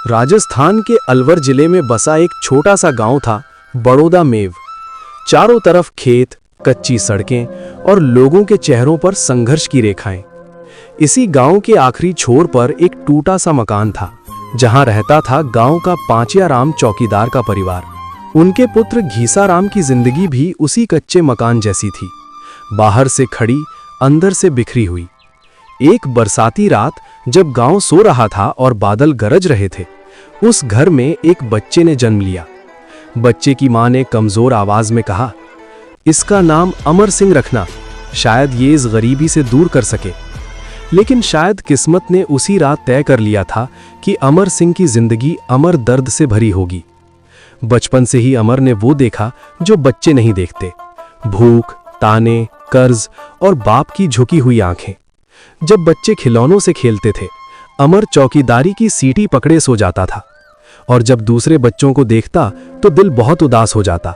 राजस्थान के अलवर जिले में बसा एक छोटा सा गांव था, बड़ौदा मेव। चारों तरफ खेत, कच्ची सड़कें और लोगों के चेहरों पर संघर्ष की रेखाएं। इसी गांव के आखिरी छोर पर एक टूटा सा मकान था, जहां रहता था गांव का पांचियाराम चौकीदार का परिवार। उनके पुत्र घीसाराम की जिंदगी भी उसी कच्चे मकान जैसी थी, बाहर से खड़ी, अंदर से बिखरी हुई। एक बरसाती रात जब गांव सो रहा था और बादल गरज रहे थे, उस घर में एक बच्चे ने जन्म लिया। बच्चे की मां ने कमजोर आवाज में कहा, इसका नाम अमर सिंह रखना, शायद ये इस गरीबी से दूर कर सके। लेकिन शायद किस्मत ने उसी रात तय कर लिया था कि अमर सिंह की जिंदगी अमर दर्द से भरी होगी। बचपन से ही अमर ने वो देखा जो बच्चे नहीं देखते, भूख, ताने, कर्ज और बाप की झुकी हुई आंखें। जब बच्चे खिलौनों से खेलते थे, अमर चौकीदारी की सीटी पकड़े सो जाता था, और जब दूसरे बच्चों को देखता तो दिल बहुत उदास हो जाता।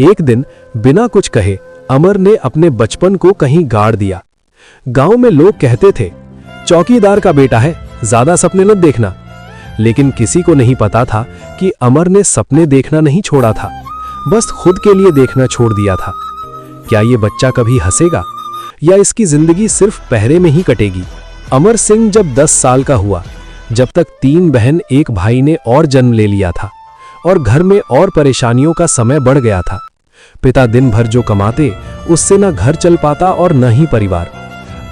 एक दिन बिना कुछ कहे अमर ने अपने बचपन को कहीं गाड़ दिया। गांव में लोग कहते थे, चौकीदार का बेटा है, ज्यादा सपने मत देखना। लेकिन किसी को नहीं पता था कि अमर ने सपने देखना नहीं छोड़ा था, बस खुद के लिए देखना छोड़ दिया था। क्या ये बच्चा कभी हंसेगा या इसकी जिंदगी सिर्फ पहरे में ही कटेगी? अमर सिंह जब 10 साल का हुआ, जब तक 3 बहन एक भाई ने और जन्म ले लिया था और घर में और परेशानियों का समय बढ़ गया था। पिता दिन भर जो कमाते, उससे न घर चल पाता और न ही परिवार।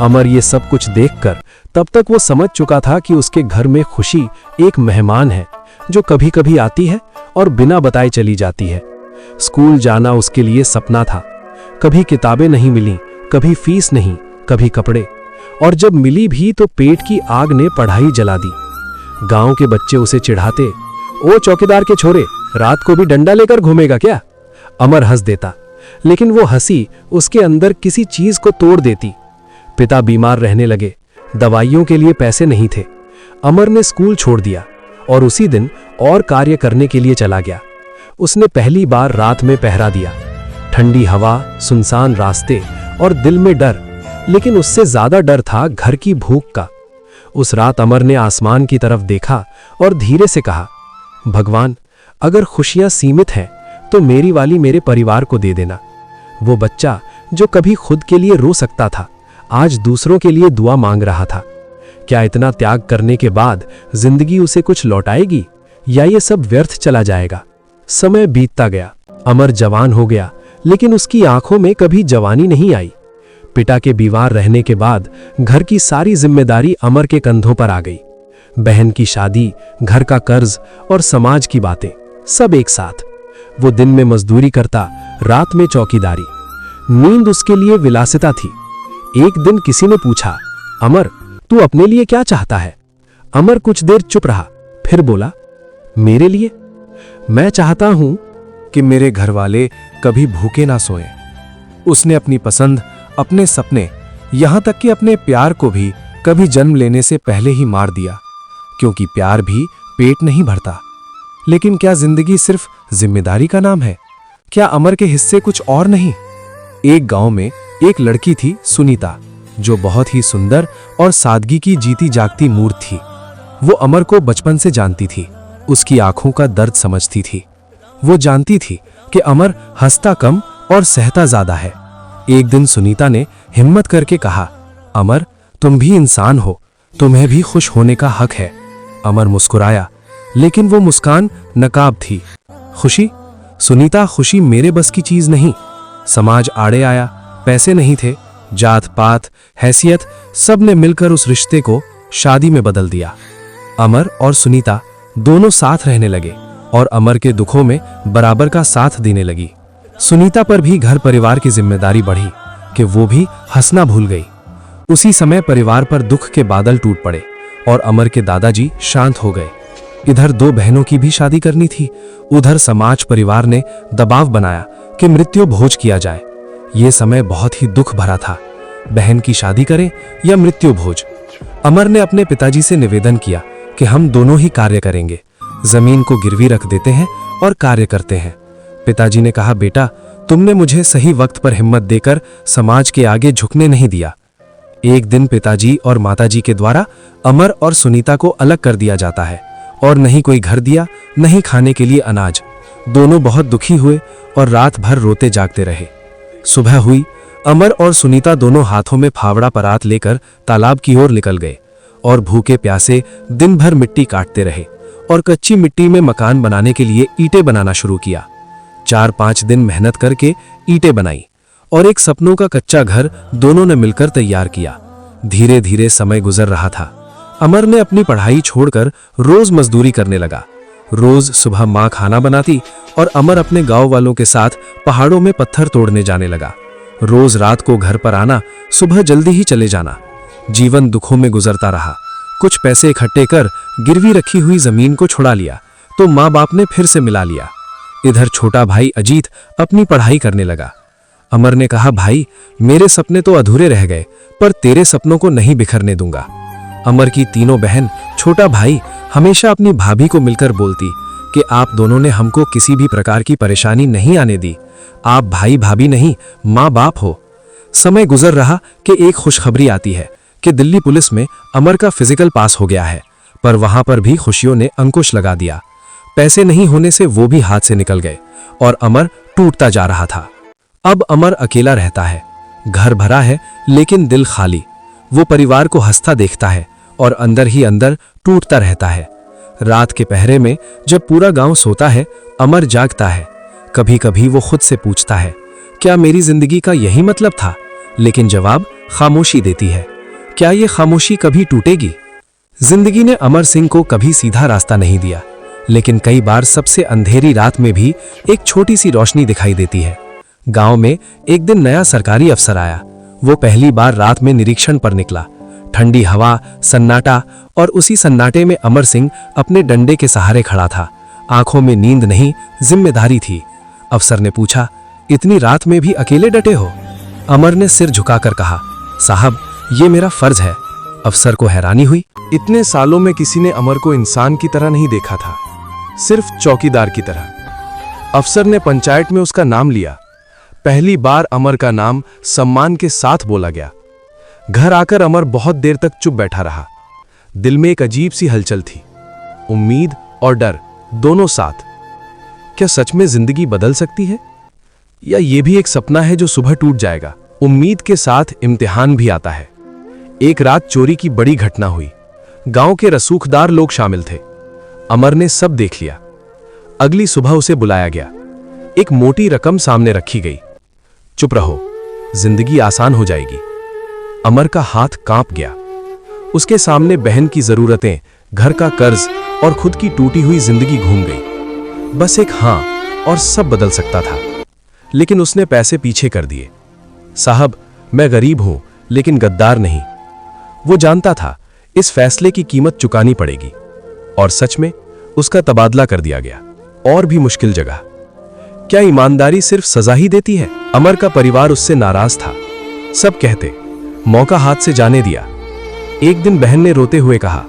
अमर ये सब कुछ देखकर तब तक वो समझ चुका था कि उसके घर में खुशी एक मेहमान है, जो कभी कभी आती है और बिना बताए चली जाती है। स्कूल जाना उसके लिए सपना था। कभी किताबें नहीं मिली, कभी फीस नहीं, कभी कपड़े, और जब मिली भी तो पेट की आग ने पढ़ाई जला दी। गांव के बच्चे उसे चिढ़ाते, ओ चौकीदार के छोरे, रात को भी डंडा लेकर घूमेगा क्या? अमर हंस देता, लेकिन वो हंसी उसके अंदर किसी चीज को तोड़ देती। पिता बीमार रहने लगे, दवाइयों के लिए पैसे नहीं थे। अमर ने स्कूल छोड़ दिया और उसी दिन और कार्य करने के लिए चला गया। उसने पहली बार रात में पहरा दिया। ठंडी हवा, सुनसान रास्ते और दिल में डर, लेकिन उससे ज्यादा डर था घर की भूख का। उस रात अमर ने आसमान की तरफ देखा और धीरे से कहा, भगवान, अगर खुशियां सीमित हैं तो मेरी वाली मेरे परिवार को दे देना। वो बच्चा जो कभी खुद के लिए रो सकता था, आज दूसरों के लिए दुआ मांग रहा था। क्या इतना त्याग करने के बाद जिंदगी उसे कुछ लौटाएगी या ये सब व्यर्थ चला जाएगा? समय बीतता गया, अमर जवान हो गया, लेकिन उसकी आंखों में कभी जवानी नहीं आई। पिता के बीमार रहने के बाद घर की सारी जिम्मेदारी अमर के कंधों पर आ गई। बहन की शादी, घर का कर्ज और समाज की बातें, सब एक साथ। वो दिन में मजदूरी करता, रात में चौकीदारी। नींद उसके लिए विलासिता थी। एक दिन किसी ने पूछा, अमर, तू अपने लिए क्या चाहता है? अमर कुछ देर चुप रहा, फिर बोला, मेरे लिए? मैं चाहता हूं कि मेरे घर वाले कभी भूखे ना सोएं। उसने अपनी पसंद, अपने सपने, यहां तक कि अपने प्यार को भी कभी जन्म लेने से पहले ही मार दिया, क्योंकि प्यार भी पेट नहीं भरता। लेकिन क्या जिंदगी सिर्फ जिम्मेदारी का नाम है? क्या अमर के हिस्से कुछ और नहीं? एक गांव में एक लड़की थी, सुनीता, जो बहुत ही सुंदर और सादगी की जीती जागती मूर्त थी। वो अमर को बचपन से जानती थी, उसकी आंखों का दर्द समझती थी। वो जानती थी कि अमर हंसता कम और सहता ज्यादा है। एक दिन सुनीता ने हिम्मत करके कहा, अमर, तुम भी इंसान हो, तुम्हें भी खुश होने का हक है। अमर मुस्कुराया, लेकिन वो मुस्कान नकाब थी। खुशी? सुनीता, खुशी मेरे बस की चीज नहीं। समाज आड़े आया, पैसे नहीं थे, जात पात, हैसियत, सब ने मिलकर उस रिश्ते को शादी में बदल दिया। अमर और सुनीता दोनों साथ रहने लगे और अमर के दुखों में बराबर का साथ देने लगी। सुनीता पर भी घर परिवार की जिम्मेदारी बढ़ी कि वो भी हंसना भूल गई। उसी समय परिवार पर दुख के बादल टूट पड़े और अमर के दादाजी शांत हो गए। इधर 2 बहनों की भी शादी करनी थी, उधर समाज परिवार ने दबाव बनाया कि मृत्यु भोज किया जाए। ये समय बहुत ही दुख भरा था। बहन की शादी करें या मृत्यु भोज? अमर ने अपने पिताजी से निवेदन किया कि हम दोनों ही कार्य करेंगे, जमीन को गिरवी रख देते हैं और कार्य करते हैं। पिताजी ने कहा, बेटा, तुमने मुझे सही वक्त पर हिम्मत देकर समाज के आगे झुकने नहीं दिया। एक दिन पिताजी और माताजी के द्वारा अमर और सुनीता को अलग कर दिया जाता है और नहीं कोई घर दिया, नहीं खाने के लिए अनाज। दोनों बहुत दुखी हुए और रात भर रोते जागते रहे। सुबह हुई। अमर और सुनीता दोनों हाथों में फावड़ा परात लेकर तालाब की ओर निकल गए और भूखे प्यासे दिन भर मिट्टी काटते रहे और कच्ची मिट्टी में मकान बनाने के लिए ईंटें बनाना शुरू किया। 4-5 दिन मेहनत करके ईंटें बनाई और एक सपनों का कच्चा घर दोनों ने मिलकर तैयार किया। धीरे धीरे समय गुजर रहा था। अमर ने अपनी पढ़ाई छोड़कर रोज मजदूरी करने लगा। रोज सुबह माँ खाना बनाती और अमर अपने गांव वालों के साथ पहाड़ों में पत्थर तोड़ने जाने लगा। रोज रात को घर पर आना, सुबह जल्दी ही चले जाना। जीवन दुखों में गुजरता रहा। कुछ पैसे इकट्ठे कर गिरवी रखी हुई जमीन को छुड़ा लिया तो माँ बाप ने फिर से मिला लिया। इधर छोटा भाई अजीत अपनी पढ़ाई करने लगा। अमर ने कहा, भाई मेरे सपने तो अधूरे रह गए, पर तेरे सपनों को नहीं बिखरने दूंगा। अमर की तीनों बहन, छोटा भाई हमेशा अपनी भाभी को मिलकर बोलती कि आप दोनों ने हमको किसी भी प्रकार की परेशानी नहीं आने दी। आप भाई भाभी नहीं, माँ बाप हो। समय गुजर रहा कि एक खुशखबरी आती है कि दिल्ली पुलिस में अमर का फिजिकल पास हो गया है, पर वहां पर भी खुशियों ने अंकुश लगा दिया। पैसे नहीं होने से वो भी हाथ से निकल गए और अमर टूटता जा रहा था। अब अमर अकेला रहता है। घर भरा है लेकिन दिल खाली। वो परिवार को हंसता देखता है और अंदर ही अंदर टूटता रहता है। रात के पहरे में जब पूरा गांव सोता है, अमर जागता है। कभी कभी वो खुद से पूछता है, क्या मेरी जिंदगी का यही मतलब था? लेकिन जवाब खामोशी देती है। क्या ये खामोशी कभी टूटेगी? जिंदगी ने अमर सिंह को कभी सीधा रास्ता नहीं दिया, लेकिन कई बार सबसे अंधेरी रात में भी एक छोटी सी रोशनी दिखाई देती है। गांव में एक दिन नया सरकारी अफसर आया। वो पहली बार रात में निरीक्षण पर निकला। ठंडी हवा, सन्नाटा, और उसी सन्नाटे में अमर सिंह अपने डंडे के सहारे खड़ा था। आंखों में नींद नहीं, जिम्मेदारी थी। अफसर ने पूछा, इतनी रात में भी अकेले डटे हो? अमर ने सिर झुकाकर कहा, साहब ये मेरा फर्ज है। अफसर को हैरानी हुई। इतने सालों में किसी ने अमर को इंसान की तरह नहीं देखा था, सिर्फ चौकीदार की तरह। अफसर ने पंचायत में उसका नाम लिया। पहली बार अमर का नाम सम्मान के साथ बोला गया। घर आकर अमर बहुत देर तक चुप बैठा रहा। दिल में एक अजीब सी हलचल थी, उम्मीद और डर दोनों साथ। क्या सच में जिंदगी बदल सकती है, या ये भी एक सपना है जो सुबह टूट जाएगा? उम्मीद के साथ इम्तिहान भी आता है। एक रात चोरी की बड़ी घटना हुई। गांव के रसूखदार लोग शामिल थे। अमर ने सब देख लिया। अगली सुबह उसे बुलाया गया। एक मोटी रकम सामने रखी गई। चुप रहो, जिंदगी आसान हो जाएगी। अमर का हाथ कांप गया। उसके सामने बहन की जरूरतें, घर का कर्ज और खुद की टूटी हुई जिंदगी घूम गई। बस एक हां और सब बदल सकता था। लेकिन उसने पैसे पीछे कर दिए। साहब मैं गरीब हूं लेकिन गद्दार नहीं। वो जानता था इस फैसले की कीमत चुकानी पड़ेगी, और सच में उसका तबादला कर दिया गया, और भी मुश्किल जगह। क्या ईमानदारी सिर्फ सजा ही देती है? अमर का परिवार उससे नाराज था। सब कहते मौका हाथ से जाने दिया। एक दिन बहन ने रोते हुए कहा,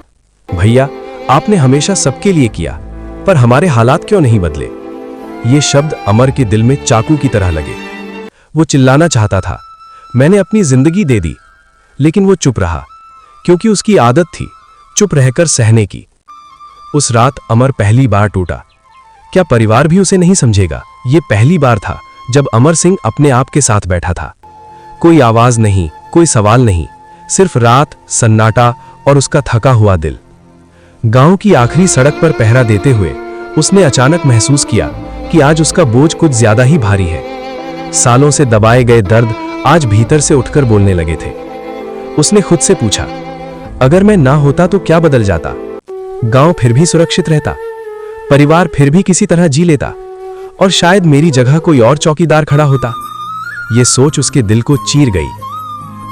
भैया आपने हमेशा सबके लिए किया, पर हमारे हालात क्यों नहीं बदले? ये शब्द अमर के दिल में चाकू की तरह लगे। वो चिल्लाना चाहता था, मैंने अपनी जिंदगी दे दी, लेकिन वो चुप रहा, क्योंकि उसकी आदत थी चुप रहकर सहने की। उस रात अमर पहली बार टूटा। क्या परिवार भी उसे नहीं समझेगा? ये पहली बार था जब अमर सिंह अपने आप के साथ बैठा था। कोई आवाज नहीं, कोई सवाल नहीं, सिर्फ रात, सन्नाटा और उसका थका हुआ दिल। गांव की आखिरी सड़क पर पहरा देते हुए उसने अचानक महसूस किया कि आज उसका बोझ कुछ ज्यादा ही भारी है। सालों से दबाए गए दर्द आज भीतर से उठकर बोलने लगे थे। उसने खुद से पूछा, अगर मैं ना होता तो क्या बदल जाता? गांव फिर भी सुरक्षित रहता, परिवार फिर भी किसी तरह जी लेता, और शायद मेरी जगह कोई और चौकीदार खड़ा होता। यह सोच उसके दिल को चीर गई।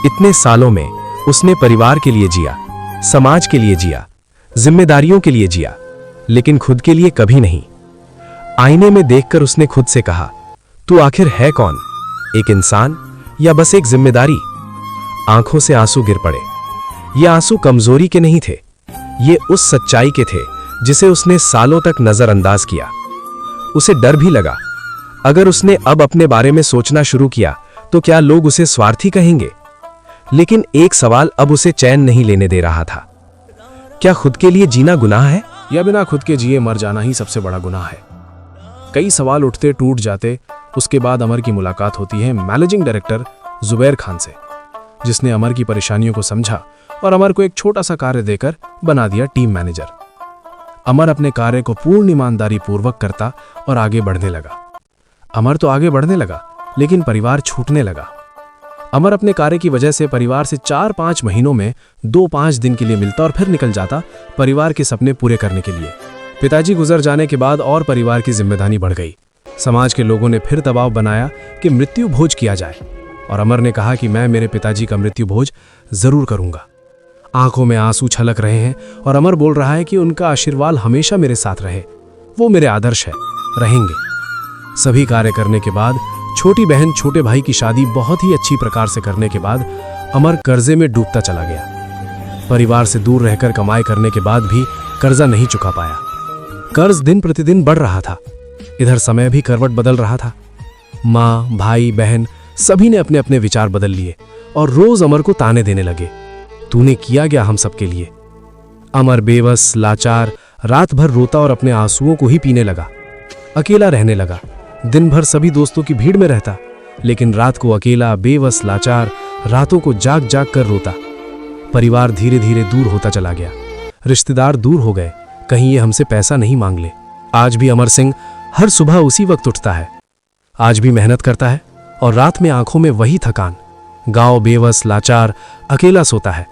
इतने सालों में उसने परिवार के लिए जिया, समाज के लिए जिया, जिम्मेदारियों के लिए जिया, लेकिन खुद के लिए कभी नहीं। आईने में देखकर उसने खुद से कहा, तू आखिर है कौन? एक इंसान या बस एक जिम्मेदारी? आंखों से आंसू गिर पड़े। ये आंसू कमजोरी के नहीं थे, ये उस सच्चाई के थे जिसे उसने सालों तक नजरअंदाज किया। उसे डर भी लगा, अगर उसने अब अपने बारे में सोचना शुरू किया तो क्या लोग उसे स्वार्थी कहेंगे? लेकिन एक सवाल अब उसे चैन नहीं लेने दे रहा था, क्या खुद के लिए जीना गुनाह है या बिना खुद के जिए मर जाना ही सबसे बड़ा गुनाह है। कई सवाल उठते टूट जाते। उसके बाद अमर की मुलाकात होती है मैनेजिंग डायरेक्टर जुबैर खान से, जिसने अमर की परेशानियों को समझा और अमर को एक छोटा सा कार्य देकर बना दिया टीम मैनेजर। अमर अपने कार्य को पूर्ण ईमानदारी पूर्वक करता और आगे बढ़ने लगा। अमर तो आगे बढ़ने लगा, लेकिन परिवार छूटने लगा। अमर अपने कार्य की वजह से परिवार से 4-5 महीनों में 2-5 दिन के लिए मिलता और फिर निकल जाता परिवार के सपने पूरे करने के लिए। पिताजी गुजर जाने के बाद और परिवार की जिम्मेदारी बढ़ गई। समाज के लोगों ने फिर दबाव बनाया कि मृत्यु भोज किया जाए, और अमर ने कहा कि मैं मेरे पिताजी का मृत्यु भोज जरूर करूंगा। आंखों में आंसू छलक रहे हैं और अमर बोल रहा है कि उनका आशीर्वाद हमेशा मेरे साथ रहे, वो मेरे आदर्श है, रहेंगे। सभी कार्य करने के बाद, छोटी बहन छोटे भाई की शादी बहुत ही अच्छी प्रकार से करने के बाद अमर कर्जे में डूबता चला गया। परिवार से दूर रहकर कमाई करने के बाद भी कर्जा नहीं चुका पाया। कर्ज दिन प्रतिदिन बढ़ रहा था। इधर समय भी करवट बदल रहा था। माँ, भाई, बहन सभी ने अपने अपने विचार बदल लिए और रोज अमर को ताने देने लगे, तूने किया क्या हम सबके लिए। अमर बेबस, लाचार, रात भर रोता और अपने आंसुओं को ही पीने लगा। अकेला रहने लगा। दिन भर सभी दोस्तों की भीड़ में रहता, लेकिन रात को अकेला, बेबस, लाचार, रातों को जाग जाग कर रोता। परिवार धीरे धीरे दूर होता चला गया। रिश्तेदार दूर हो गए, कहीं ये हमसे पैसा नहीं मांग ले। आज भी अमर सिंह हर सुबह उसी वक्त उठता है, आज भी मेहनत करता है और रात में आंखों में वही थकान। गांव बेबस, लाचार, अकेला सोता है,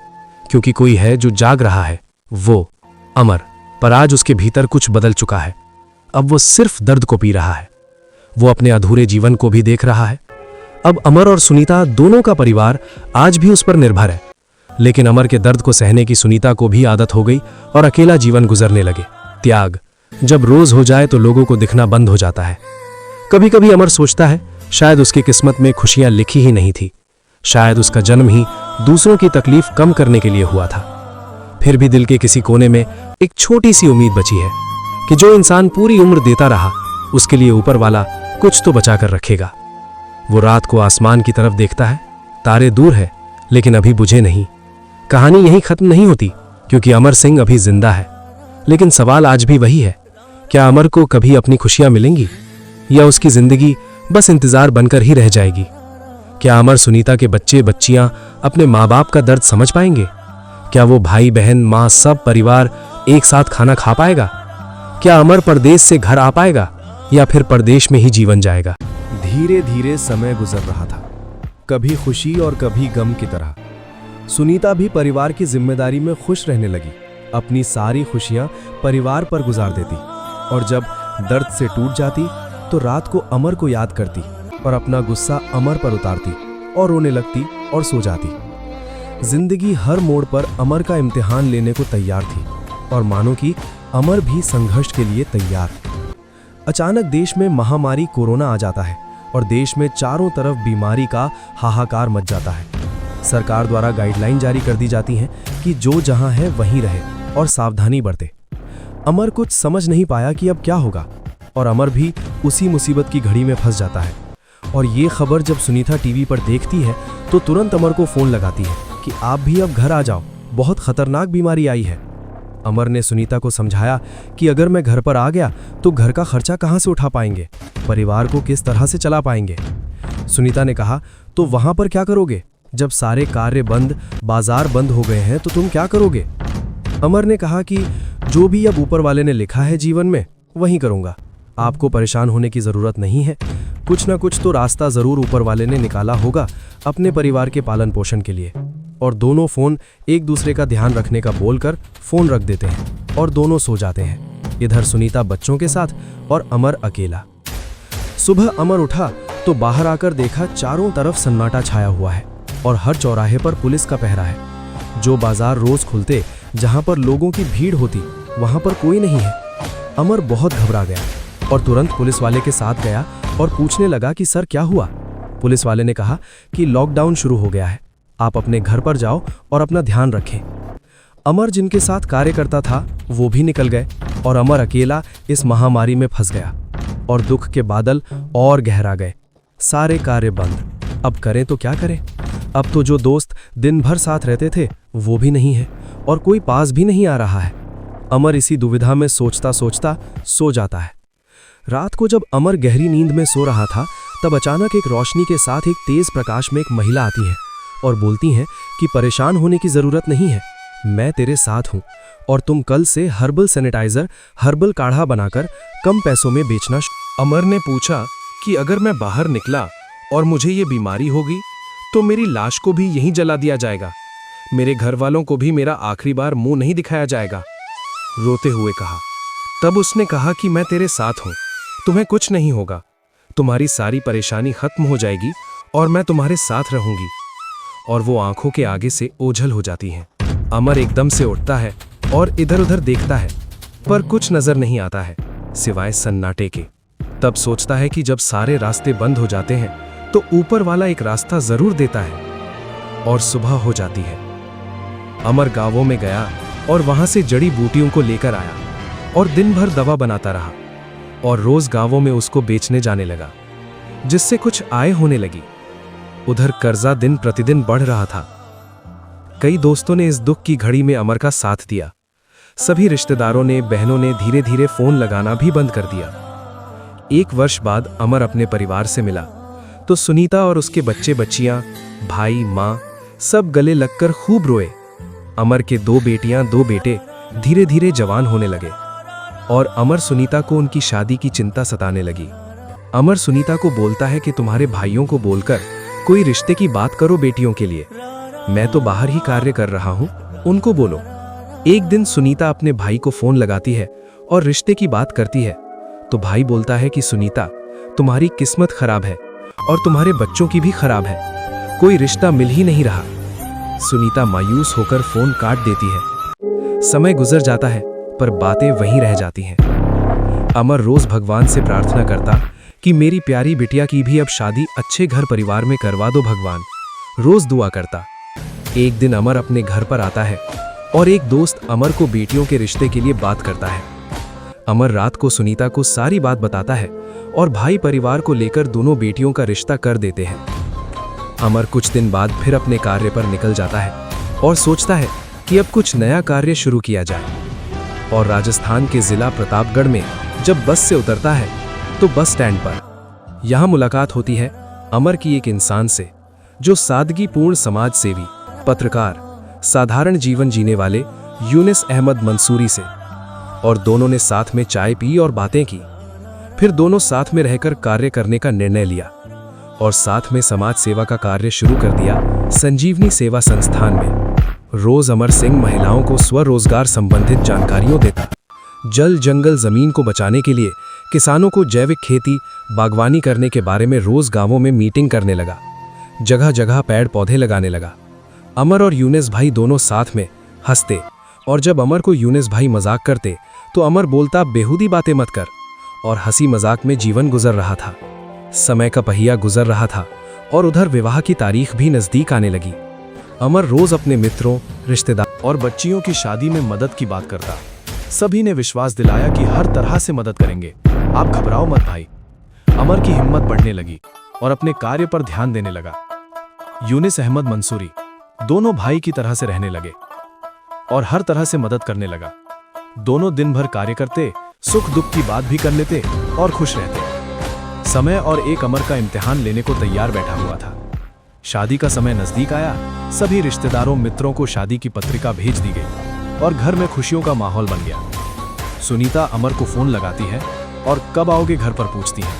क्योंकि कोई है जो जाग रहा है, वो अमर। पर आज उसके भीतर कुछ बदल चुका है। अब वो सिर्फ दर्द को पी रहा है। वो अपने अधूरे जीवन को भी देख रहा है। अब अमर और सुनीता दोनों का परिवार आज भी उस पर निर्भर है, लेकिन अमर के दर्द को सहने की सुनीता को भी आदत हो गई और अकेला जीवन गुजरने लगे। त्याग जब रोज हो जाए तो लोगों को दिखना बंद हो जाता है। कभी कभी अमर सोचता है शायद उसकी किस्मत में खुशियां लिखी ही नहीं थी, शायद उसका जन्म ही दूसरों की तकलीफ कम करने के लिए हुआ था। फिर भी दिल के किसी कोने में एक छोटी सी उम्मीद बची है कि जो इंसान पूरी उम्र देता रहा, उसके लिए ऊपर वाला कुछ तो बचा कर रखेगा। वो रात को आसमान की तरफ देखता है, तारे दूर है लेकिन अभी बुझे नहीं। कहानी यहीं खत्म नहीं होती, क्योंकि अमर सिंह अभी जिंदा है। लेकिन सवाल आज भी वही है, क्या अमर को कभी अपनी खुशियां मिलेंगी या उसकी जिंदगी बस इंतजार बनकर ही रह जाएगी। क्या अमर सुनीता के बच्चे बच्चियां अपने माँ बाप का दर्द समझ पाएंगे। क्या वो भाई बहन माँ सब परिवार एक साथ खाना खा पाएगा। क्या अमर परदेश से घर आ पाएगा या फिर परदेश में ही जीवन जाएगा। धीरे धीरे समय गुजर रहा था, कभी खुशी और कभी गम की तरह। सुनीता भी परिवार की जिम्मेदारी में खुश रहने लगी, अपनी सारी खुशियां परिवार पर गुजार देती और जब दर्द से टूट जाती तो रात को अमर को याद करती और अपना गुस्सा अमर पर उतारती और रोने लगती और सो जाती। जिंदगी हर मोड़ पर अमर का इम्तिहान लेने को तैयार थी और मानो कि अमर भी संघर्ष के लिए तैयार। अचानक देश में महामारी कोरोना आ जाता है और देश में चारों तरफ बीमारी का हाहाकार मच जाता है। सरकार द्वारा गाइडलाइन जारी कर दी जाती हैं कि जो जहां है वहीं रहे और सावधानी बरते। अमर कुछ समझ नहीं पाया कि अब क्या होगा और अमर भी उसी मुसीबत की घड़ी में फंस जाता है। और ये खबर जब सुनीता टीवी पर देखती है तो तुरंत अमर को फोन लगाती है कि आप भी अब घर आ जाओ, बहुत खतरनाक बीमारी आई है। अमर ने सुनीता को समझाया कि अगर मैं घर पर आ गया तो घर का खर्चा कहाँ से उठा पाएंगे, परिवार को किस तरह से चला पाएंगे। सुनीता ने कहा, तो वहां पर क्या करोगे, जब सारे कार्य बंद, बाजार बंद हो गए हैं तो तुम क्या करोगे। अमर ने कहा कि जो भी अब ऊपर वाले ने लिखा है जीवन में वही करूंगा, आपको परेशान होने की जरूरत नहीं है। कुछ ना कुछ तो रास्ता जरूर ऊपर वाले ने निकाला होगा अपने परिवार के पालन पोषण के लिए। और दोनों फोन एक दूसरे का ध्यान रखने का बोलकर फोन रख देते हैं और दोनों सो जाते हैं। इधर सुनीता बच्चों के साथ और अमर अकेला। सुबह अमर उठा तो बाहर आकर देखा चारों तरफ सन्नाटा छाया हुआ है और हर चौराहे पर पुलिस का पहरा है। जो बाजार रोज खुलते, जहां पर लोगों की भीड़ होती, वहां पर कोई नहीं है। अमर बहुत घबरा गया और तुरंत पुलिस वाले के साथ गया और पूछने लगा कि सर क्या हुआ। पुलिस वाले ने कहा कि लॉकडाउन शुरू हो गया है, आप अपने घर पर जाओ और अपना ध्यान रखें। अमर जिनके साथ कार्य करता था वो भी निकल गए और अमर अकेला इस महामारी में फंस गया और दुख के बादल और गहरा गए। सारे कार्य बंद, अब करें तो क्या करें। अब तो जो दोस्त दिन भर साथ रहते थे वो भी नहीं है और कोई पास भी नहीं आ रहा है। अमर इसी दुविधा में सोचता सोचता सो जाता है। रात को जब अमर गहरी नींद में सो रहा था, तब अचानक एक रोशनी के साथ एक तेज प्रकाश में एक महिला आती है और बोलती हैं कि परेशान होने की जरूरत नहीं है, मैं तेरे साथ हूं और तुम कल से हर्बल सैनिटाइजर, हर्बल काढ़ा बनाकर कम पैसों में बेचना। अमर ने पूछा कि अगर मैं बाहर निकला और मुझे ये बीमारी होगी तो मेरी लाश को भी यहीं जला दिया जाएगा, मेरे घर वालों को भी मेरा आखिरी बार मुंह नहीं दिखाया जाएगा, रोते हुए कहा। तब उसने कहा कि मैं तेरे साथ हूं, तुम्हें कुछ नहीं होगा, तुम्हारी सारी परेशानी खत्म हो जाएगी और मैं तुम्हारे साथ रहूंगी। और वो आंखों के आगे से ओझल हो जाती हैं। अमर एकदम से उठता है और इधर उधर देखता है, पर कुछ नजर नहीं आता है सिवाय सन्नाटे के। तब सोचता है कि जब सारे रास्ते बंद हो जाते हैं तो ऊपर वाला एक रास्ता जरूर देता है। और सुबह हो जाती है। अमर गांवों में गया और वहां से जड़ी बूटियों को लेकर आया और दिन भर दवा बनाता रहा और रोज गांवों में उसको बेचने जाने लगा, जिससे कुछ आय होने लगी। उधर कर्जा दिन प्रतिदिन बढ़ रहा था। कई दोस्तों ने इस दुख की घड़ी में अमर का साथ दिया। सभी रिश्तेदारों ने, बहनों ने धीरे धीरे फोन लगाना भी बंद कर दिया। 1 वर्ष बाद अमर अपने परिवार से मिला तो सुनीता और उसके बच्चे बच्चियां, भाई, मां सब गले लगकर खूब रोए। अमर के 2 बेटियां, 2 बेटे धीरे धीरे जवान होने लगे और अमर सुनीता को उनकी शादी की चिंता सताने लगी। अमर सुनीता को बोलता है कि तुम्हारे भाइयों को बोलकर कोई रिश्ते की बात करो बेटियों के लिए, मैं तो बाहर ही कार्य कर रहा हूं, उनको बोलो। एक दिन सुनीता अपने भाई को फोन लगाती है और रिश्ते की बात करती है तो भाई बोलता है कि सुनीता, तुम्हारी किस्मत खराब है और तुम्हारे बच्चों की भी खराब है, कोई रिश्ता मिल ही नहीं रहा। सुनीता मायूस होकर फोन काट देती है। समय गुजर जाता है पर बातें वहीं रह जाती हैं। अमर रोज भगवान से प्रार्थना करता कि मेरी प्यारी बिटिया की भी अब शादी अच्छे घर परिवार में करवा दो भगवान, रोज दुआ करता। एक दिन अमर अपने घर पर आता है और एक दोस्त अमर को बेटियों के रिश्ते के लिए बात करता है। अमर रात को सुनीता को सारी बात बताता है और भाई परिवार को लेकर दोनों बेटियों का रिश्ता कर देते हैं। अमर कुछ दिन बाद फिर अपने कार्य पर निकल जाता है और सोचता है कि अब कुछ नया कार्य शुरू किया जाए। और राजस्थान के जिला प्रतापगढ़ में जब बस से उतरता है तो बस स्टैंड पर यहां मुलाकात होती है अमर की एक इंसान से जो सादगीपूर्ण समाज सेवी, पत्रकार, साधारण जीवन जीने वाले यूनिस अहमद मंसूरी से। और दोनों ने साथ में चाय पी और बातें की। फिर दोनों साथ में रहकर कार्य करने का निर्णय लिया और साथ में समाज सेवा का कार्य शुरू कर दिया संजीवनी सेवा संस्थान में। रोज अमर सिंह महिलाओं को स्वरोजगार संबंधित जानकारियों देता। जल जंगल जमीन को बचाने के लिए किसानों को जैविक खेती, बागवानी करने के बारे में रोज गांवों में मीटिंग करने लगा। जगह जगह पेड़ पौधे लगाने लगा। अमर और यूनिस भाई दोनों साथ में हंसते और जब अमर को यूनिस भाई मजाक करते तो अमर बोलता बेहुदी बातें मत कर, और हंसी मजाक में जीवन गुजर रहा था। समय का पहिया गुजर रहा था और उधर विवाह की तारीख भी नजदीक आने लगी। अमर रोज अपने मित्रों, रिश्तेदार और बच्चियों की शादी में मदद की बात करता। सभी ने विश्वास दिलाया कि हर तरह से मदद करेंगे, आप घबराओ मत भाई। अमर की हिम्मत बढ़ने लगी और अपने कार्य पर ध्यान देने लगा। यूनिस अहमद मंसूरी दोनों भाई की तरह से रहने लगे और हर तरह से मदद करने लगा। दोनों दिन भर कार्य करते, सुख दुख की बात भी कर लेते और खुश रहते। समय और एक अमर का इम्तिहान लेने को तैयार बैठा हुआ था। शादी का समय नजदीक आया। सभी रिश्तेदारों, मित्रों को शादी की पत्रिका भेज दी गई और घर में खुशियों का माहौल बन गया। सुनीता अमर को फोन लगाती है और कब आओगे घर पर पूछती है।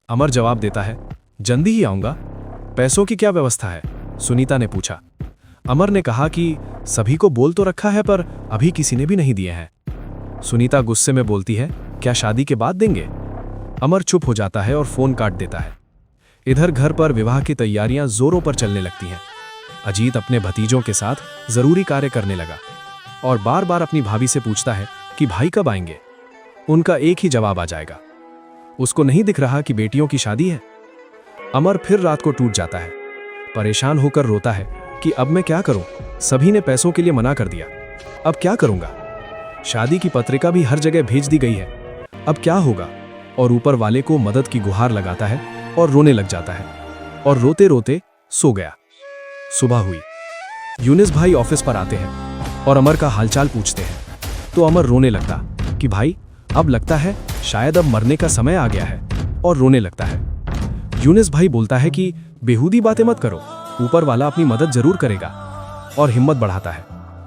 अमर जवाब देता है, जल्दी ही आऊंगा। पैसों की क्या व्यवस्था है? सुनीता ने पूछा। अमर ने कहा कि सभी को बोल तो रखा है पर अभी किसी ने भी नहीं दिए हैं। सुनीता गुस्से में बोलती है, क्या शादी के बाद देंगे? अमर चुप हो जाता है और फोन काट देता है। इधर घर पर विवाह की तैयारियां जोरों पर चलने लगती हैं। अजीत अपने भतीजों के साथ जरूरी कार्य करने लगा और बार बार अपनी भाभी से पूछता है कि भाई कब आएंगे। उनका एक ही जवाब आ जाएगा, उसको नहीं दिख रहा कि बेटियों की शादी है। अमर फिर रात को टूट जाता है। परेशान होकर रोता है कि अब मैं क्या करूं? सभी ने पैसों के लिए मना कर दिया, अब क्या करूंगा? शादी की पत्रिका भी हर जगह भेज दी गई है, अब क्या होगा? और ऊपर वाले को मदद की गुहार लगाता है और रोने लग जाता है और रोते रोते सो गया। सुबह हुई। यूनिस भाई ऑफिस पर आते हैं और अमर का हालचाल पूछते हैं। तो अमर रोने लगता कि भाई अब लगता है शायद अब मरने का समय आ गया है, और रोने लगता है। यूनुस भाई बोलता है कि बेहूदी बातें मत करो, ऊपर वाला अपनी मदद जरूर करेगा, और हिम्मत बढ़ाता है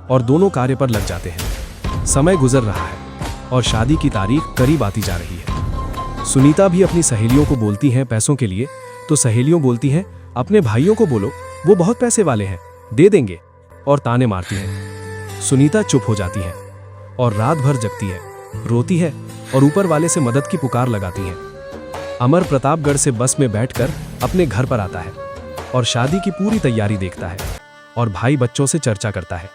और दोनों कार्य पर लग जाते हैं। समय गुजर रहा है और शादी की तारीख करीब आती जा रही है। सुनीता भी अपनी सहेलियों को बोलती हैं पैसों के लिए, तो सहेलियों बोलती हैं अपने भाइयों को बोलो, वो बहुत पैसे वाले हैं, दे देंगे, और ताने मारती हैं। सुनीता चुप हो जाती है और रात भर जगती है, रोती है और ऊपर वाले से मदद की पुकार लगाती है। अमर प्रतापगढ़ से बस में बैठकर अपने घर पर आता है और शादी की पूरी तैयारी देखता है और भाई बच्चों से चर्चा करता है।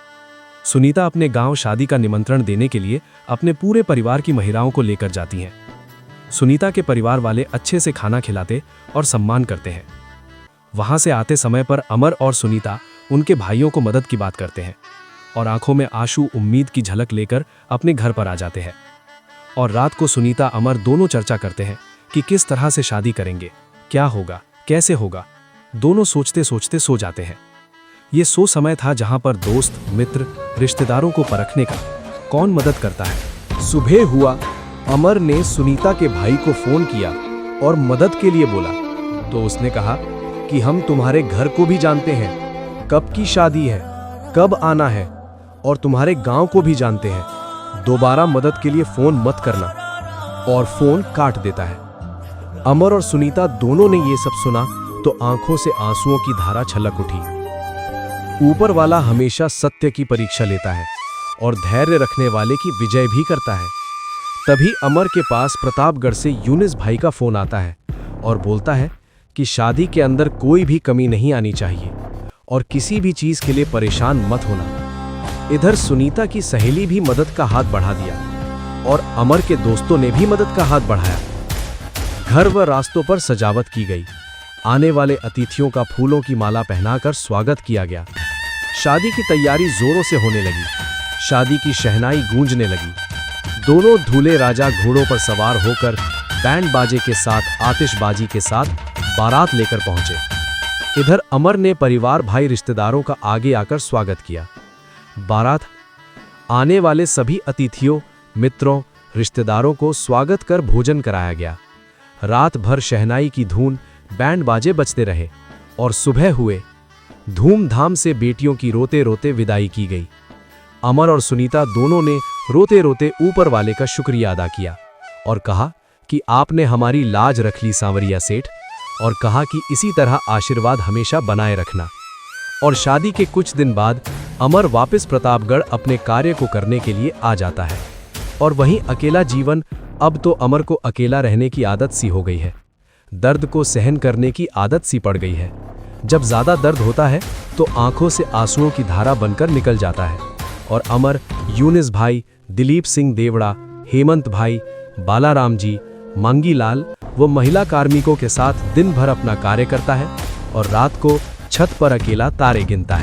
सुनीता अपने गांव शादी का निमंत्रण देने के लिए अपने पूरे परिवार की महिलाओं को लेकर जाती हैं। सुनीता के परिवार वाले अच्छे से खाना खिलाते और सम्मान करते हैं। वहां से आते समय पर अमर और सुनीता उनके भाइयों को मदद की बात करते हैं और आंखों में आंसू उम्मीद की झलक लेकर अपने घर पर आ जाते हैं। और रात को सुनीता अमर दोनों चर्चा करते हैं कि किस तरह से शादी करेंगे, क्या होगा, कैसे होगा। दोनों सोचते सोचते सो जाते हैं। ये सो समय था जहां पर दोस्त, मित्र, रिश्तेदारों को परखने का कौन मदद करता है। सुबह हुआ, अमर ने सुनीता के भाई को फोन किया और मदद के लिए बोला, तो उसने कहा कि हम तुम्हारे घर को भी जानते हैं, कब की शादी है, कब आना है, और तुम्हारे गांव को भी जानते हैं, दोबारा मदद के लिए फोन मत करना, और फोन काट देता है। अमर और सुनीता दोनों ने ये सब सुना तो आंखों से आंसुओं की धारा छलक उठी। ऊपर वाला हमेशा सत्य की परीक्षा लेता है और धैर्य रखने वाले की विजय भी करता है। तभी अमर के पास प्रतापगढ़ से यूनुस भाई का फोन आता है और बोलता है कि शादी के अंदर कोई भी कमी नहीं आनी चाहिए और किसी भी चीज के लिए परेशान मत होना। इधर सुनीता की सहेली भी मदद का हाथ बढ़ा दिया और अमर के दोस्तों ने भी मदद का हाथ बढ़ाया। घर व रास्तों पर सजावट की गई। आने वाले अतिथियों का फूलों की माला पहनाकर स्वागत किया गया। शादी की तैयारी जोरों से होने लगी। शादी की शहनाई गूंजने लगी। दोनों दूल्हे राजा घोड़ों पर सवार होकर बैंड बाजे के साथ, आतिशबाजी के साथ बारात लेकर पहुंचे। इधर अमर ने परिवार, भाई, रिश्तेदारों का आगे आकर स्वागत किया। बारात आने वाले सभी अतिथियों, मित्रों, रिश्तेदारों को स्वागत कर भोजन कराया गया। रात भर शहनाई की धून, बैंड बाजे बजते रहे और सुबह हुए धूमधाम से बेटियों की रोते रोते विदाई की गई। अमर और सुनीता दोनों ने रोते रोते ऊपर वाले का शुक्रिया अदा किया और कहा कि आपने हमारी लाज रख ली सांवरिया सेठ, और कहा कि इसी तरह आशीर्वाद हमेशा बनाए रखना। और शादी के कुछ दिन बाद अमर वापस प्रतापगढ़ अपने कार्य को करने के लिए आ जाता है। और वहीं अकेला जीवन, अब तो अमर को अकेला रहने की आदत सी हो गई है। दर्द को सहन करने की आदत सी पड़ गई है। जब ज्यादा दर्द होता है तो आंखों से आंसुओं की धारा बनकर निकल जाता है और अमर यूनुस भाई, दिलीप सिंह देवड़ा, हेमंत भाई, बालाराम जी, मांगीलाल वो महिला कार्मिकों के साथ दिन भर अपना कार्य करता है और रात को छत पर अकेला तारे गिनता है।